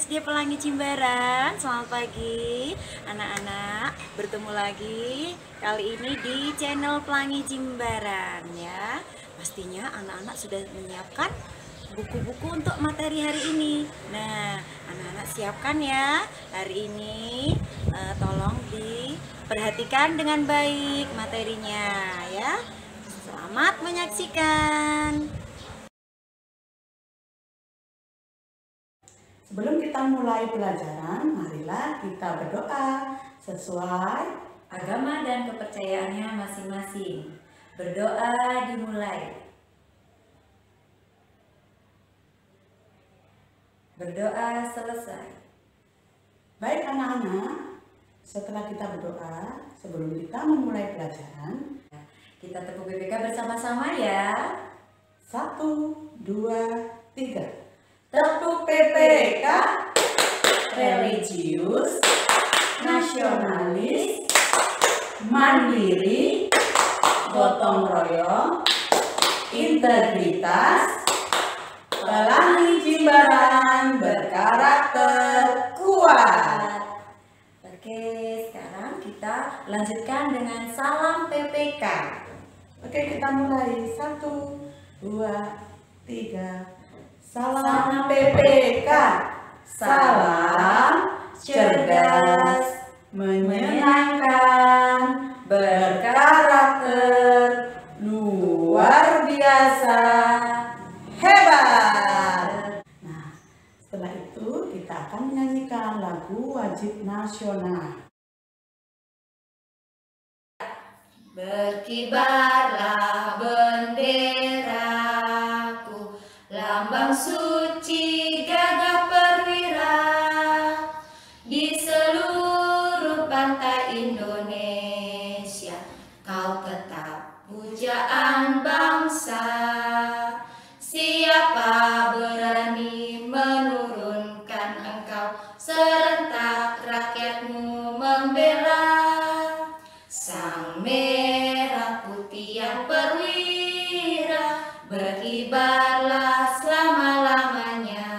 SD Pelangi Jimbaran. Selamat pagi anak-anak, bertemu lagi kali ini di channel Pelangi Jimbaran ya. Pastinya anak-anak sudah menyiapkan buku-buku untuk materi hari ini. Nah, anak-anak siapkan ya hari ini. Tolong diperhatikan dengan baik materinya ya. Selamat menyaksikan. Sebelum kita mulai pelajaran, marilah kita berdoa sesuai agama dan kepercayaannya masing-masing. Berdoa dimulai. Berdoa selesai. Baik anak-anak, setelah kita berdoa, sebelum kita memulai pelajaran, kita tepuk BPK bersama-sama ya. 1, 2, 3. Tepuk PPK, religius, nasionalis, mandiri, gotong royong, integritas, Pelangi Jimbaran berkarakter kuat. Oke, sekarang kita lanjutkan dengan salam PPK. Oke, kita mulai. 1, 2, 3. Salam PPK, salam cerdas, menyenangkan, berkarakter, luar biasa, hebat. Nah, setelah itu kita akan menyanyikan lagu wajib nasional. Berkibarlah benderaku, lambang suci gagah perwira, di seluruh pantai Indonesia kau tetap pujaan bangsa. Siapa berani menurunkan engkau, serentak rakyatmu membela. Sang merah putih yang perwira, berkibarlah selama-lamanya.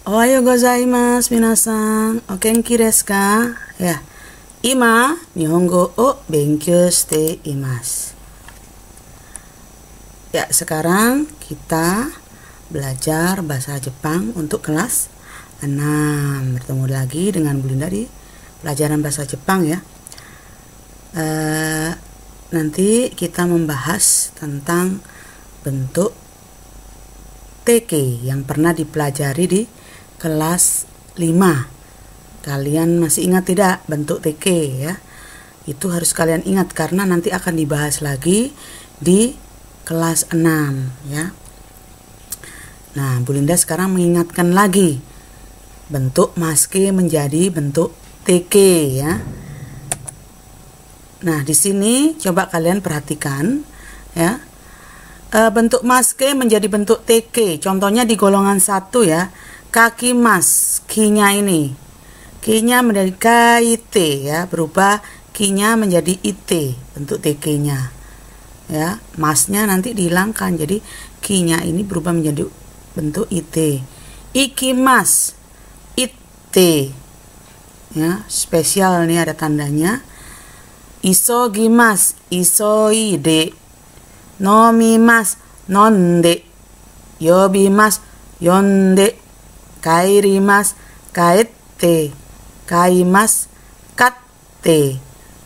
Ohayo gozaimasu minasan. O genki desu ka? Ya. Ima Nihongo o benkyou shite imasu. Ya, sekarang kita belajar bahasa Jepang untuk kelas 6. Bertemu lagi dengan Bu Linda di pelajaran bahasa Jepang ya. Nanti kita membahas tentang bentuk TK yang pernah dipelajari di kelas 5. Kalian masih ingat tidak bentuk TK ya? Itu harus kalian ingat karena nanti akan dibahas lagi di kelas 6 ya. Nah, Bu Linda sekarang mengingatkan lagi bentuk maske menjadi bentuk TK ya. Nah, di sini coba kalian perhatikan ya. Bentuk maske menjadi bentuk TK. Contohnya di golongan 1 ya. Kaki mas, ki-nya ini. Ki-nya menjadi KIT ya, berubah ki-nya menjadi IT, bentuk TK-nya. Ya, masnya nanti dihilangkan jadi ki-nya ini berubah menjadi bentuk IT. Ikimas, IT. Ya, spesial nih ada tandanya. Isogimas, isoide. Nomimas, nonde. Yobimas, yonde. Kairimas, kaette. Kaimas, katte.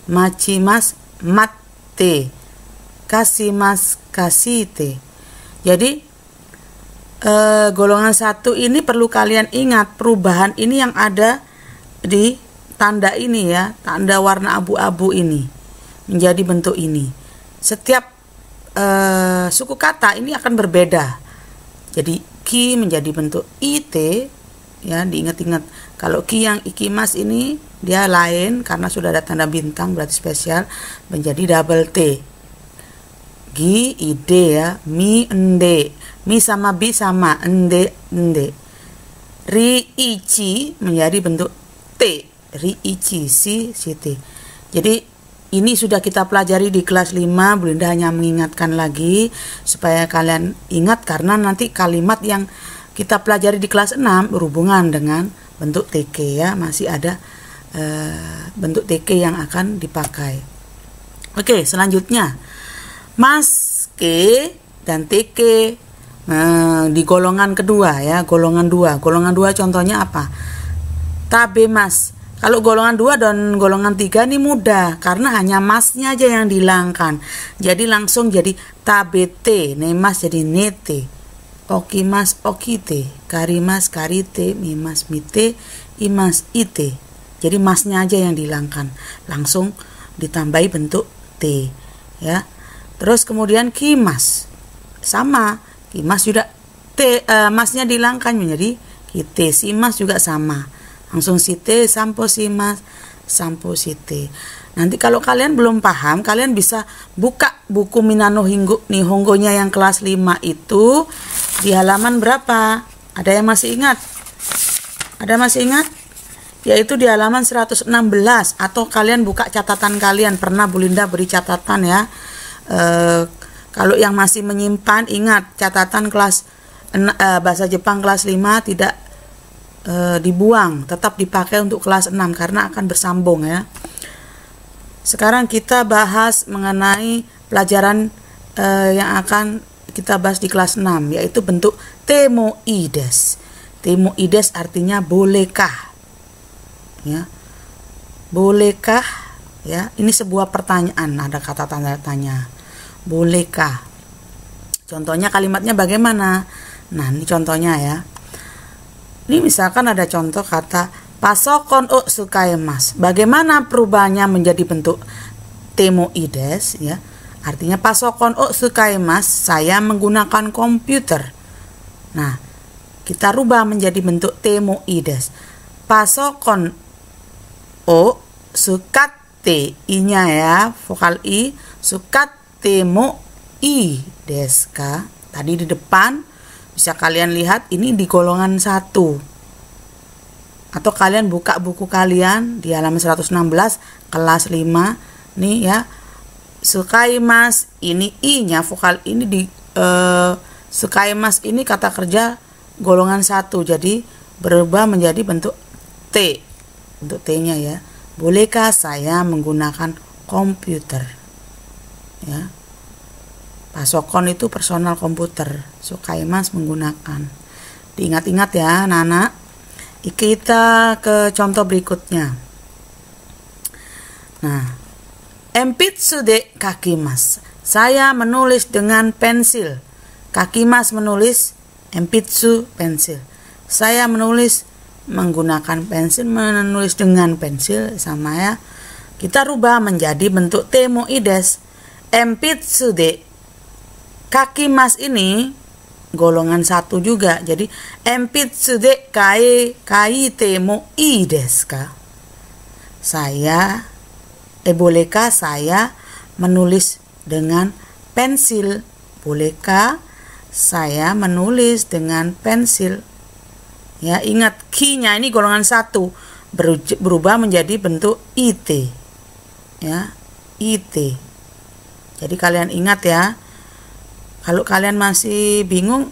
Machimas, matte. Kasimas, kasite. Jadi golongan 1 ini perlu kalian ingat perubahan ini yang ada di tanda ini ya, tanda warna abu-abu ini menjadi bentuk ini. Setiap suku kata ini akan berbeda. Jadi ki menjadi bentuk IT ya, diingat-ingat. Kalau ki yang ikimas ini dia lain karena sudah ada tanda bintang berarti spesial, menjadi double T. Gi ide ya, mi ende. Mi sama bi sama, ende ende. Ri ichi menjadi bentuk T. Ri ichi si T. Jadi ini sudah kita pelajari di kelas 5. Bu Linda hanya mengingatkan lagi supaya kalian ingat, karena nanti kalimat yang kita pelajari di kelas 6 berhubungan dengan bentuk TK ya. Masih ada bentuk TK yang akan dipakai. Oke, selanjutnya Mas K dan TK di golongan kedua ya, golongan 2. Golongan 2 contohnya apa? Tabe mas. Kalau golongan 2 dan golongan 3 ini mudah karena hanya masnya aja yang dihilangkan. Jadi langsung jadi tabete, nemas jadi nete. Okimas okite, karimas karite, mimas mite, imas ite. Jadi masnya aja yang dihilangkan. Langsung ditambahi bentuk T ya. Terus kemudian kimas. Sama, kimas juga T, masnya dihilangkan menjadi kite. Simas juga sama. Langsung site, sampo simas, sampo site. Nanti kalau kalian belum paham, kalian bisa buka buku Minano Nihongonya yang kelas 5 itu di halaman berapa? Ada yang masih ingat? Ada masih ingat? Yaitu di halaman 116, atau kalian buka catatan kalian. Pernah Bu Linda beri catatan ya. Kalau yang masih menyimpan, ingat catatan kelas bahasa Jepang kelas 5 tidak dibuang, tetap dipakai untuk kelas 6 karena akan bersambung ya. Sekarang kita bahas mengenai pelajaran yang akan kita bahas di kelas 6, yaitu bentuk temoides. Temoides artinya bolehkah ya. Bolehkah ya, ini sebuah pertanyaan, ada kata tanda tanya. Bolehkah? Contohnya kalimatnya bagaimana? Nah, ini contohnya ya. Ini misalkan ada contoh kata pasokon o sukaimas. Bagaimana perubahannya menjadi bentuk temoides ya? Artinya pasokon o sukaimas, saya menggunakan komputer. Nah, kita rubah menjadi bentuk temoides. Pasokon o sukatte, i-nya ya, vokal i, sukatte mo i deska. Tadi di depan bisa kalian lihat ini di golongan 1. Atau kalian buka buku kalian di halaman 116 kelas 5 nih ya. Sukaimas, ini i-nya vokal ini di sukaimas ini kata kerja golongan 1. Jadi berubah menjadi bentuk T. Bentuk T-nya ya. Bolehkah saya menggunakan komputer? Ya. Pasokon itu personal komputer, sukaimas menggunakan. Diingat-ingat ya anak-anak. Kita ke contoh berikutnya. Nah, empitsu de kakimas. Saya menulis dengan pensil. Kakimas menulis, empitsu pensil. Saya menulis menggunakan pensil, menulis dengan pensil sama ya. Kita rubah menjadi bentuk temoides. Empitsu de kakimas ini golongan 1 juga. Jadi empitsu de kai temo i desu ka? Saya bolehkah saya menulis dengan pensil? Bolehkah saya menulis dengan pensil? Ya, ingat ki-nya ini golongan 1 berubah menjadi bentuk it. Ya, it. Jadi kalian ingat ya. Kalau kalian masih bingung,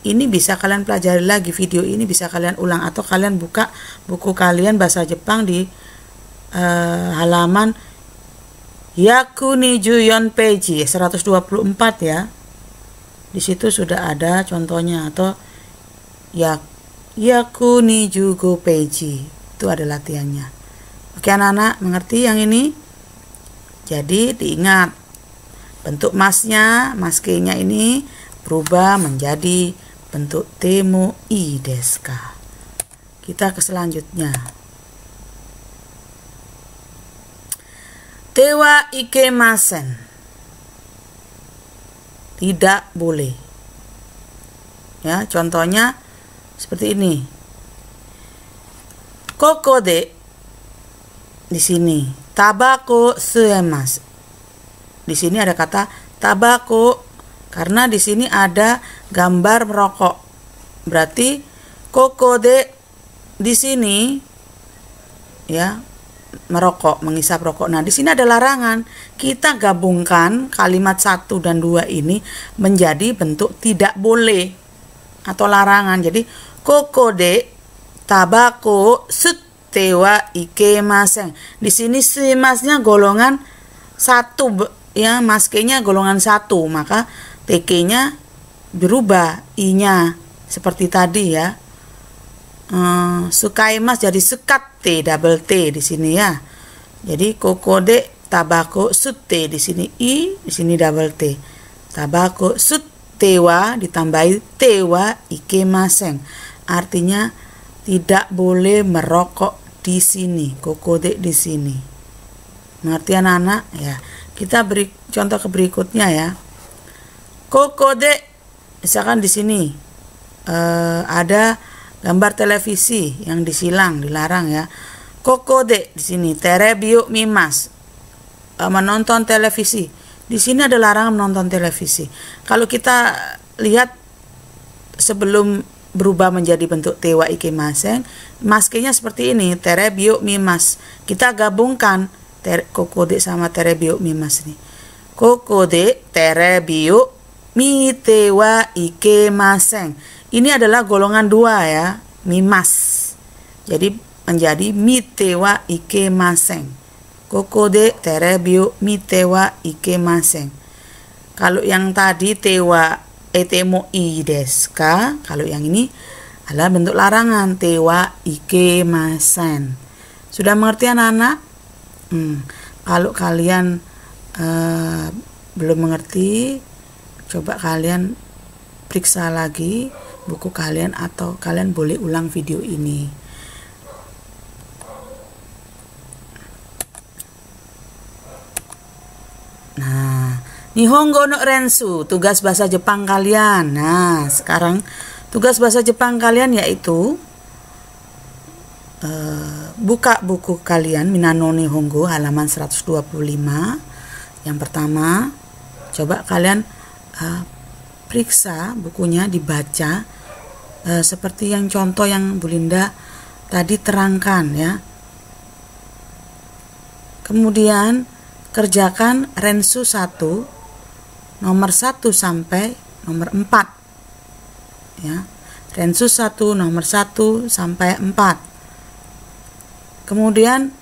ini bisa kalian pelajari lagi, video ini bisa kalian ulang, atau kalian buka buku kalian bahasa Jepang di halaman Yakuni Juyon Peji 124 ya. Di situ sudah ada contohnya, atau Yakuni Jugo Peji, itu ada latihannya. Oke anak-anak, mengerti yang ini? Jadi diingat, bentuk masnya, maskenya ini berubah menjadi bentuk temoides ka. Kita ke selanjutnya. Tewa ikemasen. Tidak boleh. Ya, contohnya seperti ini. Kokode di sini. Tabako suemas. Di sini ada kata tabako karena di sini ada gambar merokok. Berarti kokode di sini ya, merokok, mengisap rokok. Nah, di sini ada larangan. Kita gabungkan kalimat 1 dan 2 ini menjadi bentuk tidak boleh atau larangan. Jadi, koko de tabako sutte wa ikemasen. Di sini shimasnya golongan 1 ya, maskenya golongan 1, maka TK-nya berubah I-nya seperti tadi ya. Sukaimas jadi sekat T double T di sini ya. Jadi kokode tabako sutte di sini I, di sini double T. Tabako suttewa ditambahi tewa ikemasen. Artinya tidak boleh merokok di sini. Kokode di sini. Mengerti anak-anak ya? Kita beri contoh ke berikutnya ya. Kokode, misalkan di sini ada gambar televisi yang disilang, dilarang ya. Kokode di sini terebiu mimas, menonton televisi. Di sini ada larangan menonton televisi. Kalau kita lihat sebelum berubah menjadi bentuk tewa ikemasen, maskenya seperti ini, terebiu mimas. Kita gabungkan kokode sama terebiu mimas nih. Kokode terebiu mi tewa ikemasen. Ini adalah golongan 2 ya, mimas. Jadi menjadi mitewa ikemasen. Kokode terebiu mitewa ikemasen. Kalau yang tadi tewa etemo i desu ka, kalau yang ini adalah bentuk larangan tewa ikemasen. Sudah mengerti anak-anak? Kalau kalian belum mengerti, coba kalian periksa lagi buku kalian atau kalian boleh ulang video ini. Nah, Nihongo no Rensu, tugas bahasa Jepang kalian. Nah, sekarang tugas bahasa Jepang kalian yaitu buka buku kalian Minano Nihongo halaman 125. Yang pertama, coba kalian periksa bukunya, dibaca seperti yang contoh yang Bu Linda tadi terangkan ya. Kemudian kerjakan Rensu 1 nomor 1 sampai nomor 4 ya. Rensu 1 nomor 1 sampai 4. Kemudian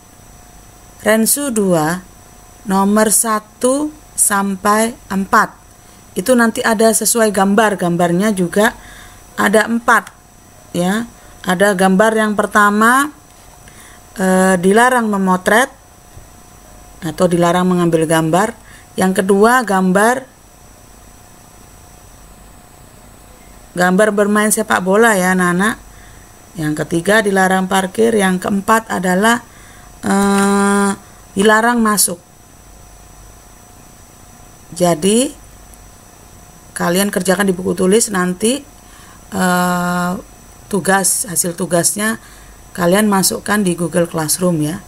Rensu 2 nomor 1 sampai 4. Itu nanti ada sesuai gambarnya juga ada 4 ya. Ada gambar yang pertama dilarang memotret atau dilarang mengambil gambar. Yang kedua gambar bermain sepak bola ya anak-anak. Yang ketiga dilarang parkir. Yang keempat adalah dilarang masuk. Jadi kalian kerjakan di buku tulis, nanti hasil tugasnya kalian masukkan di Google Classroom ya.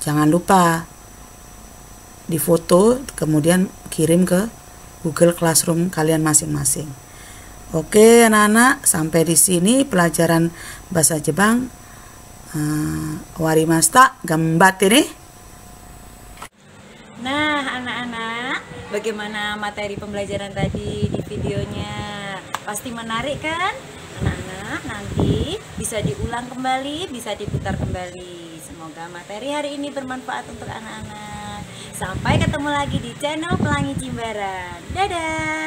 Jangan lupa difoto kemudian kirim ke Google Classroom kalian masing-masing. Oke anak-anak, sampai di sini pelajaran bahasa Jepang. Warimashita, gambatte ne. Nah anak-anak, bagaimana materi pembelajaran tadi di videonya? Pasti menarik kan? Anak-anak nanti bisa diulang kembali, bisa diputar kembali. Semoga materi hari ini bermanfaat untuk anak-anak. Sampai ketemu lagi di channel Pelangi Jimbaran. Dadah!